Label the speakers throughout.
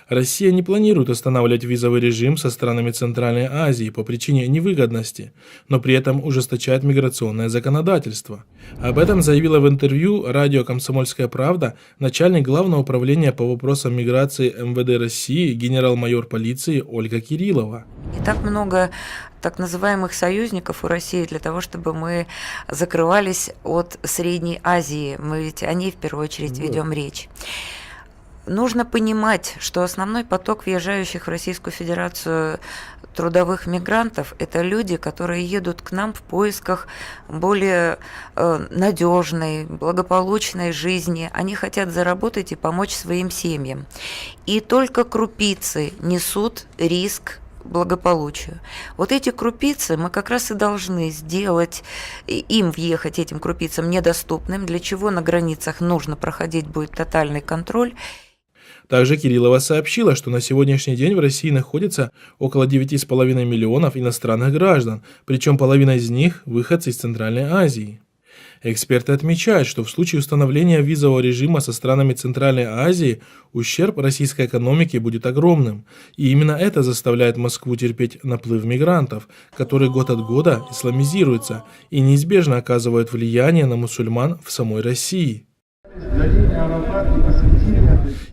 Speaker 1: Россия не планирует устанавливать визовый режим со странами Центральной Азии по причине невыгодности, но при этом ужесточает миграционное законодательство. Об этом заявила в интервью радио «Комсомольская правда» начальник Главного управления по вопросам миграции МВД России генерал-майор полиции Ольга Кириллова.
Speaker 2: И так много так называемых союзников у России для того, чтобы мы закрывались от Средней Азии. Мы ведь о ней в первую очередь ведем речь. Нужно понимать, что основной поток въезжающих в Российскую Федерацию трудовых мигрантов – это люди, которые едут к нам в поисках более надежной, благополучной жизни. Они хотят заработать и помочь своим семьям. И только крупицы несут риск благополучию. Вот эти крупицы мы как раз и должны сделать, им въехать, этим крупицам, недоступным, для чего на границах нужно проходить будет тотальный контроль.
Speaker 1: Также Кириллова сообщила, что на сегодняшний день в России находится около 9,5 миллионов иностранных граждан, причем половина из них – выходцы из Центральной Азии. Эксперты отмечают, что в случае установления визового режима со странами Центральной Азии ущерб российской экономике будет огромным. И именно это заставляет Москву терпеть наплыв мигрантов, которые год от года исламизируются и неизбежно оказывают влияние на мусульман в самой России.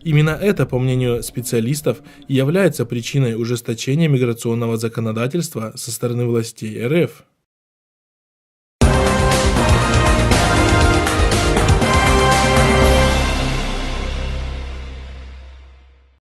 Speaker 1: Именно это, по мнению специалистов, и является причиной ужесточения миграционного законодательства со стороны властей РФ.